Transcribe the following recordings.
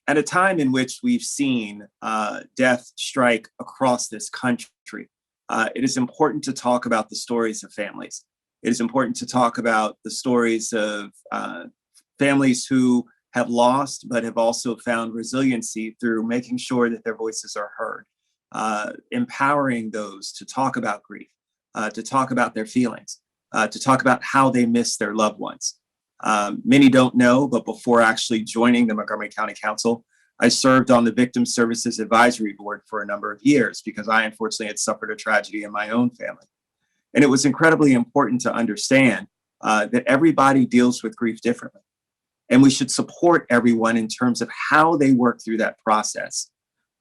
At a time in which we've seen death strike across this country, it is important to talk about the stories of families. It is important to talk about the stories of families who have lost, but have also found resiliency through making sure that their voices are heard, empowering those to talk about grief, to talk about their feelings, to talk about how they miss their loved ones. Many don't know, but before actually joining the Montgomery County Council, I served on the Victim Services Advisory Board for a number of years because I unfortunately had suffered a tragedy in my own family. And it was incredibly important to understand that everybody deals with grief differently. And we should support everyone in terms of how they work through that process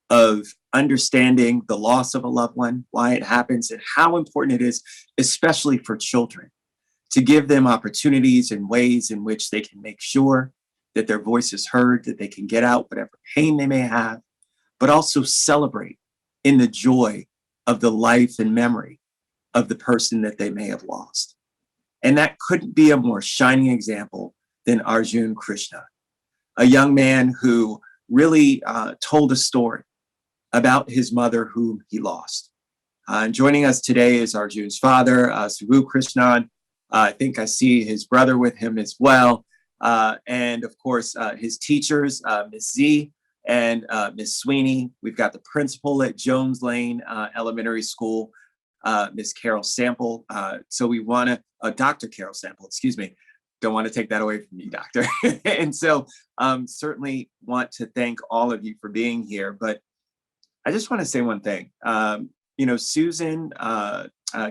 of understanding the loss of a loved one, why it happens, and how important it is, especially for children, to give them opportunities and ways in which they can make sure that their voice is heard, that they can get out whatever pain they may have, but also celebrate in the joy of the life and memory of the person that they may have lost. And that couldn't be a more shining example than Arjun Krishnan, a young man who really told a story about his mother whom he lost. And joining us today is Arjun's father, Arjun Krishnan. I think I see his brother with him as well. And of course, his teachers, Ms. Z and Ms. Sweeney. We've got the principal at Jones Lane Elementary School, Ms. Carol Sample. So we want to, Dr. Carol Sample, excuse me. Don't want to take that away from you, doctor. And so certainly want to thank all of you for being here. But I just want to say one thing. Susan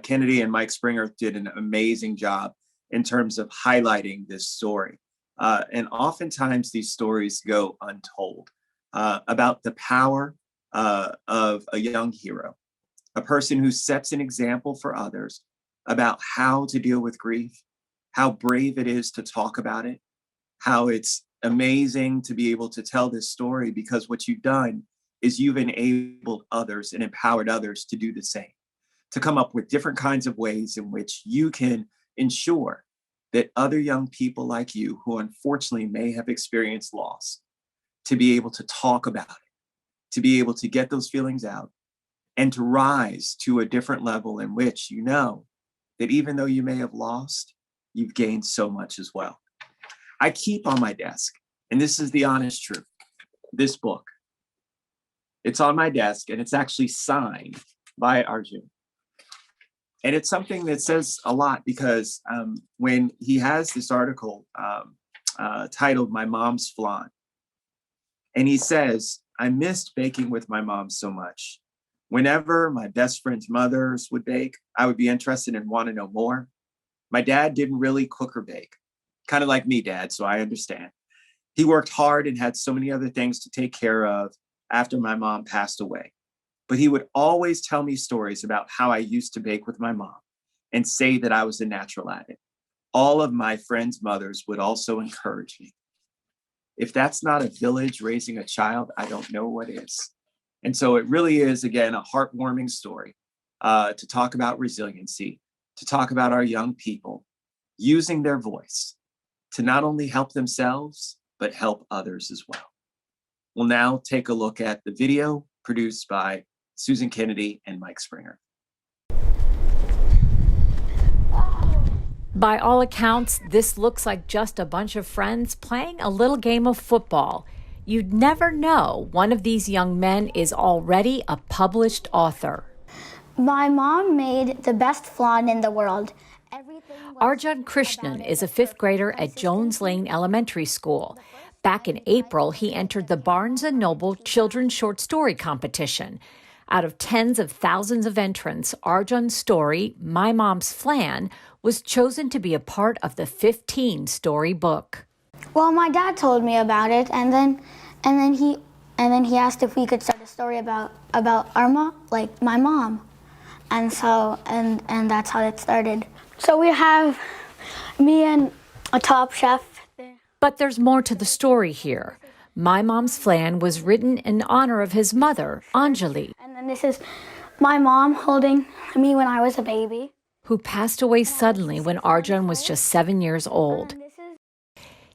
Kennedy and Mike Springer did an amazing job in terms of highlighting this story. And oftentimes these stories go untold about the power of a young hero, a person who sets an example for others about how to deal with grief, how brave it is to talk about it, how it's amazing to be able to tell this story because what you've done is you've enabled others and empowered others to do the same, to come up with different kinds of ways in which you can ensure that other young people like you who unfortunately may have experienced loss, to be able to talk about it, to be able to get those feelings out, and to rise to a different level in which you know that even though you may have lost, you've gained so much as well. I keep on my desk, and this is the honest truth, this book. It's on my desk, and it's actually signed by Arjun. And it's something that says a lot because when he has this article titled My Mom's Flan, and he says, I missed baking with my mom so much. Whenever my best friend's mothers would bake, I would be interested and want to know more. My dad didn't really cook or bake, kind of like me, Dad, so I understand. He worked hard and had so many other things to take care of after my mom passed away. But he would always tell me stories about how I used to bake with my mom and say that I was a natural at it. All of my friends' mothers would also encourage me. If that's not a village raising a child, I don't know what is. And so it really is, again, a heartwarming story to talk about resiliency, to talk about our young people using their voice to not only help themselves, but help others as well. We'll now take a look at the video produced by Susan Kennedy and Mike Springer. By all accounts, this looks like just a bunch of friends playing a little game of football. You'd never know one of these young men is already a published author. My mom made the best flan in the world. Arjun Krishnan is a fifth grader at Jones Lane Elementary School. Back in April, he entered the Barnes & Noble Children's Short Story Competition. Out of tens of thousands of entrants, Arjun's story, My Mom's Flan, was chosen to be a part of the 15-story book. Well, my dad told me about it, and then he asked if we could start a story about our mom, like my mom, and so and that's how it started. So we have me and a top chef. But there's more to the story here. My Mom's Flan was written in honor of his mother, Anjali. And then this is my mom holding me when I was a baby, who passed away suddenly when Arjun was just 7 years old.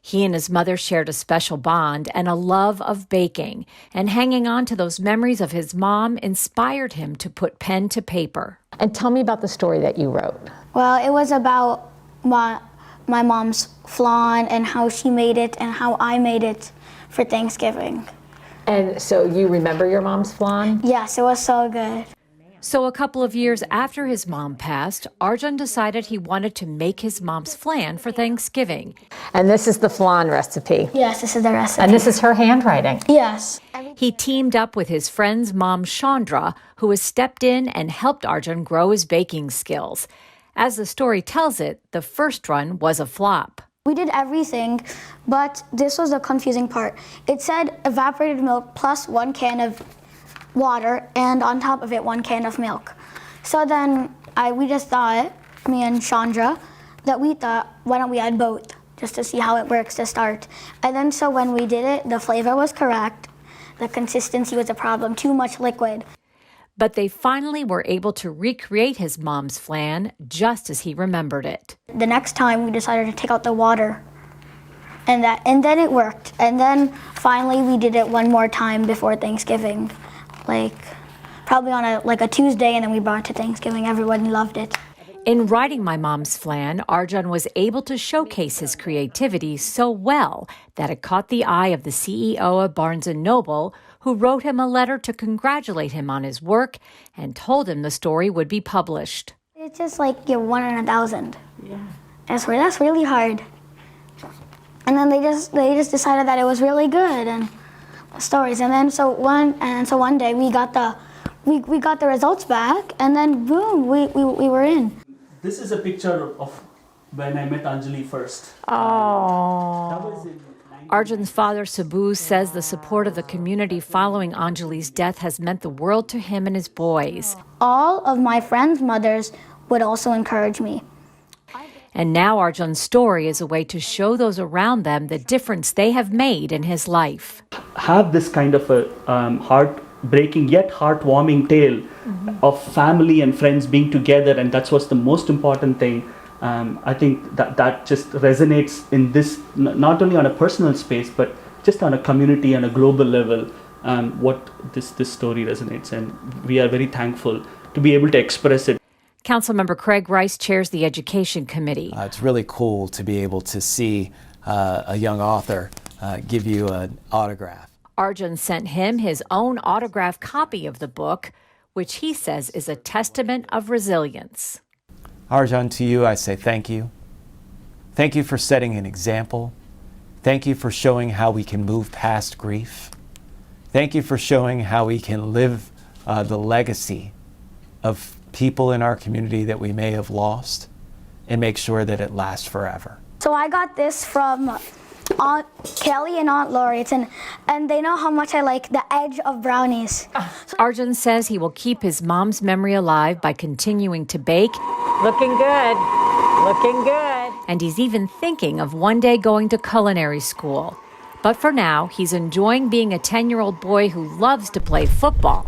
He and his mother shared a special bond and a love of baking, and hanging on to those memories of his mom inspired him to put pen to paper. And tell me about the story that you wrote. Well, it was about my mom's flan and how she made it and how I made it for Thanksgiving. And so you remember your mom's flan? Yes, it was so good. So a couple of years after his mom passed, Arjun decided he wanted to make his mom's flan for Thanksgiving. And this is the flan recipe. Yes, this is the recipe. And this is her handwriting. Yes. He teamed up with his friend's mom, Chandra, who has stepped in and helped Arjun grow his baking skills. As the story tells it, the first run was a flop. We did everything, but this was the confusing part. It said evaporated milk plus 1 can of water, and on top of it 1 can of milk. So then we just thought, me and Chandra, that we thought, why don't we add both, just to see how it works to start. And then so when we did it, the flavor was correct, the consistency was a problem, too much liquid. But they finally were able to recreate his mom's flan just as he remembered it. The next time we decided to take out the water, and then it worked. And then finally we did it one more time before Thanksgiving. Probably on a Tuesday, and then we brought it to Thanksgiving. Everyone loved it. In writing My Mom's Flan, Arjun was able to showcase his creativity so well that it caught the eye of the CEO of Barnes & Noble, who wrote him a letter to congratulate him on his work and told him the story would be published. It's just like you're 1 in 1,000. Yeah. That's really hard. And then they just decided that it was really good and stories. And then so one day we got the results back, and then boom, we were in. This is a picture of when I met Anjali first. Oh. That was in Arjun's father, Sabu, says the support of the community following Anjali's death has meant the world to him and his boys. All of my friends' mothers would also encourage me. And now Arjun's story is a way to show those around them the difference they have made in his life. Have this kind of a heartbreaking yet heartwarming tale of family and friends being together, and that's what's the most important thing. I think that just resonates in this, not only on a personal space, but just on a community and a global level. What this story resonates, and we are very thankful to be able to express it. Councilmember Craig Rice chairs the Education Committee. It's really cool to be able to see a young author give you an autograph. Arjun sent him his own autographed copy of the book, which he says is a testament of resilience. Arjun, to you I say thank you. Thank you for setting an example. Thank you for showing how we can move past grief. Thank you for showing how we can live the legacy of people in our community that we may have lost and make sure that it lasts forever. So I got this from Aunt Kelly and Aunt Lori, and they know how much I like the edge of brownies. Arjun says he will keep his mom's memory alive by continuing to bake. Looking good. Looking good. And he's even thinking of one day going to culinary school. But for now, he's enjoying being a 10-year-old boy who loves to play football.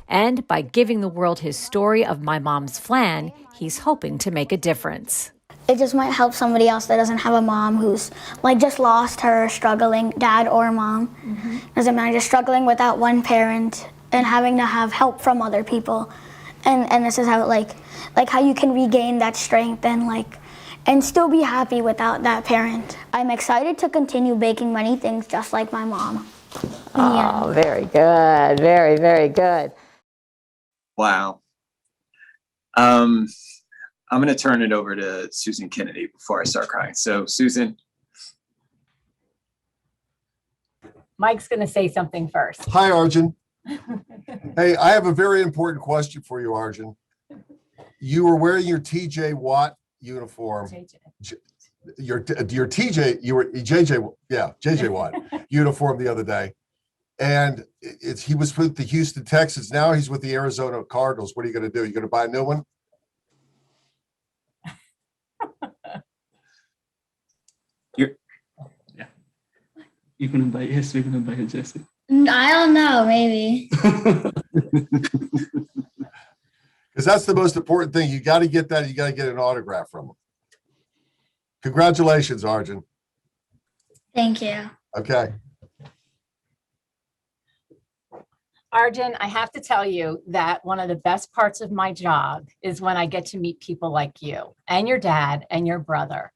And by giving the world his story of My Mom's Flan, he's hoping to make a difference. It just might help somebody else that doesn't have a mom who's just lost her, struggling, dad or mom. Doesn't matter, just struggling without one parent and having to have help from other people. And this is how how you can regain that strength and still be happy without that parent. I'm excited to continue baking many things just like my mom. Oh, very good. Very, very good. Wow. I'm going to turn it over to Susan Kennedy before I start crying. So, Susan. Mike's going to say something first. Hi, Arjun. Hey, I have a very important question for you, Arjun. You were wearing your TJ Watt uniform. Your TJ, you were JJ Watt uniform the other day. And he was with the Houston Texans. Now he's with the Arizona Cardinals. What are you going to do? You going to buy a new one? We're going to buy a jersey. I don't know, maybe. Because that's the most important thing. You got to get that. You got to get an autograph from him. Congratulations, Arjun. Thank you. Okay. Arjun, I have to tell you that one of the best parts of my job is when I get to meet people like you and your dad and your brother.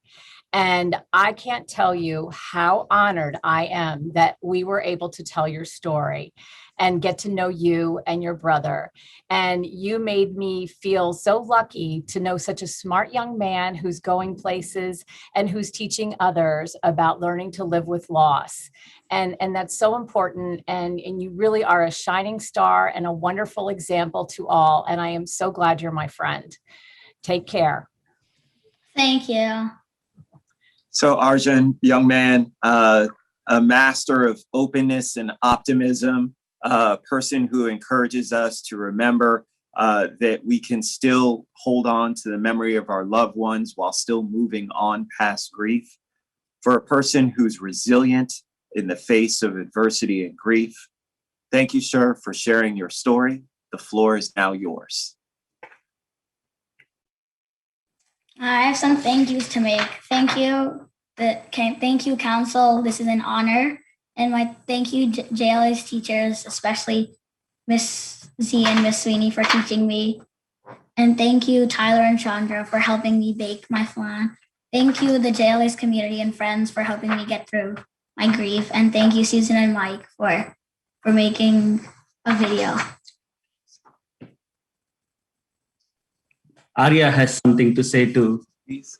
And I can't tell you how honored I am that we were able to tell your story and get to know you and your brother. And you made me feel so lucky to know such a smart young man who's going places and who's teaching others about learning to live with loss. And that's so important. And you really are a shining star and a wonderful example to all. And I am so glad you're my friend. Take care. Thank you. So Arjun, young man, a master of openness and optimism, a person who encourages us to remember that we can still hold on to the memory of our loved ones while still moving on past grief. For a person who's resilient in the face of adversity and grief. Thank you, sir, for sharing your story. The floor is now yours. I have some thank yous to make. Thank you, thank you, council. This is an honor. And my thank you, JLA's teachers, especially Miss Z and Miss Sweeney for teaching me. And thank you, Tyler and Chandra, for helping me bake my flan. Thank you, the JLA's community and friends, for helping me get through my grief. And thank you, Susan and Mike, for making a video. Arya has something to say too. Please.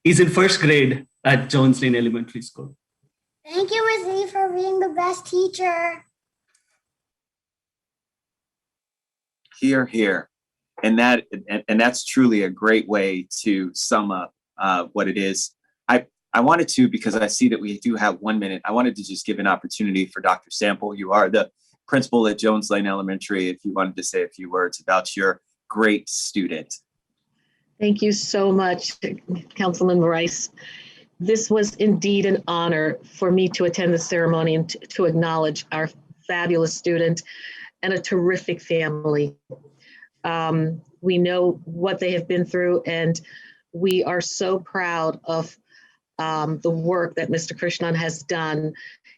He's in first grade at Jones Lane Elementary School. Thank you, Miss Z, for being the best teacher. Hear, hear. And that's truly a great way to sum up what it is. I wanted to, because I see that we do have 1 minute, I wanted to just give an opportunity for Dr. Sample. You are the principal at Jones Lane Elementary. If you wanted to say a few words about your great student. Thank you so much, Councilmember Rice. This was indeed an honor for me to attend the ceremony and to acknowledge our fabulous student and a terrific family. We know what they have been through, and we are so proud of the work that Mr. Krishnan has done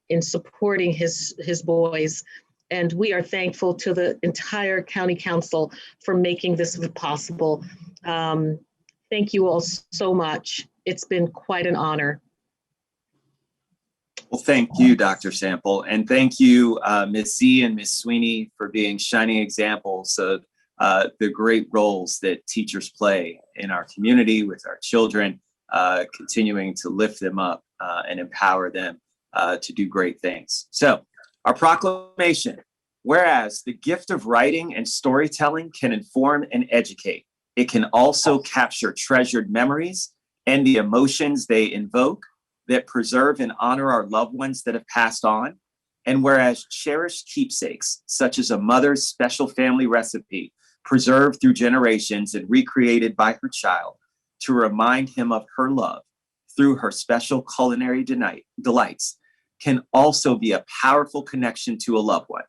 in supporting his boys. And we are thankful to the entire County Council for making this possible. Thank you all so much. It's been quite an honor. Well, thank you, Dr. Sample. And thank you, Ms. Z and Ms. Sweeney, for being shining examples of the great roles that teachers play in our community with our children, continuing to lift them up and empower them to do great things. So our proclamation: whereas the gift of writing and storytelling can inform and educate, it can also capture treasured memories and the emotions they invoke that preserve and honor our loved ones that have passed on. And whereas cherished keepsakes, such as a mother's special family recipe, preserved through generations and recreated by her child to remind him of her love through her special culinary delights, can also be a powerful connection to a loved one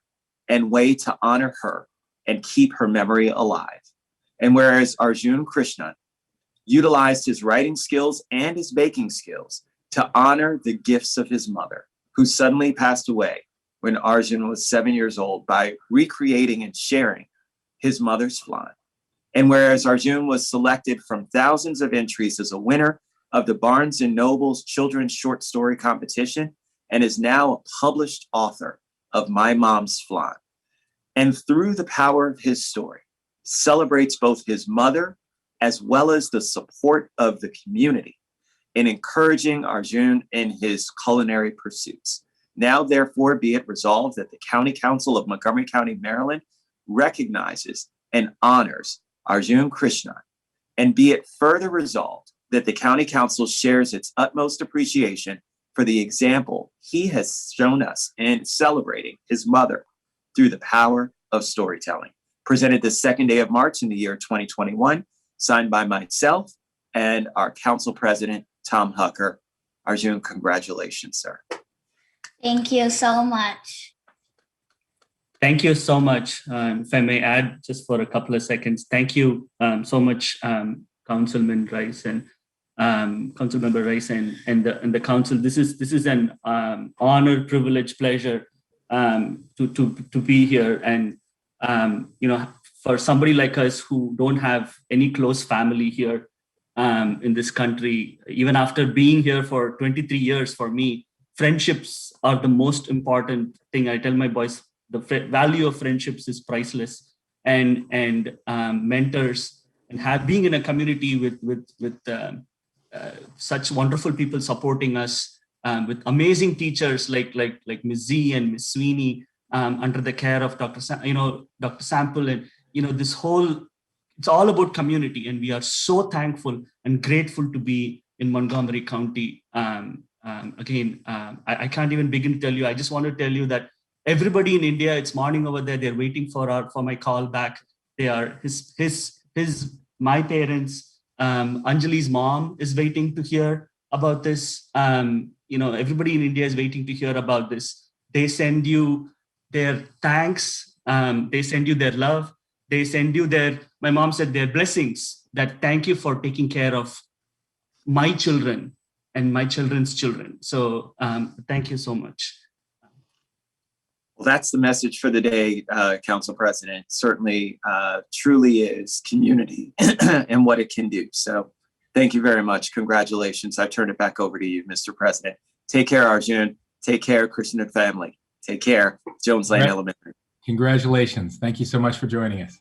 and way to honor her and keep her memory alive. And whereas Arjun Krishnan utilized his writing skills and his baking skills to honor the gifts of his mother, who suddenly passed away when Arjun was 7 years old, by recreating and sharing his mother's flan. And whereas Arjun was selected from thousands of entries as a winner of the Barnes & Noble's Children's Short Story Competition, and is now a published author of My Mom's Flan. And through the power of his story, celebrates both his mother as well as the support of the community in encouraging Arjun in his culinary pursuits. Now, therefore, be it resolved that the County Council of Montgomery County, Maryland, recognizes and honors Arjun Krishnan, and be it further resolved that the County Council shares its utmost appreciation for the example he has shown us in celebrating his mother through the power of storytelling. Presented the second day of March in the year 2021, signed by myself and our council president, Tom Hucker. Arjun, congratulations, sir. Thank you so much. Thank you so much. If I may add just for a couple of seconds, thank you so much, Councilman Rice and Councilmember Rice and the council. This is an honor, privilege, pleasure to be here. And for somebody like us who don't have any close family here in this country, even after being here for 23 years, for me, friendships are the most important thing. I tell my boys the value of friendships is priceless, and mentors and being in a community with such wonderful people supporting us, with amazing teachers like Ms. Z and Ms. Sweeney, under the care of Dr. Sample, and this whole, it's all about community, and we are so thankful and grateful to be in Montgomery County. I can't even begin to tell you. I just want to tell you that everybody in India, it's morning over there. They're waiting for my call back. They are my parents. Anjali's mom is waiting to hear about this. Everybody in India is waiting to hear about this. They send you their thanks. They send you their love. They send you my mom said, their blessings, that thank you for taking care of my children and my children's children. So thank you so much. Well, that's the message for the day, Council President. Certainly, truly is community and what it can do. So thank you very much. Congratulations. I turn it back over to you, Mr. President. Take care, Arjun. Take care, Krishnan family. Take care, Jones Lane Elementary. Congratulations. Thank you so much for joining us.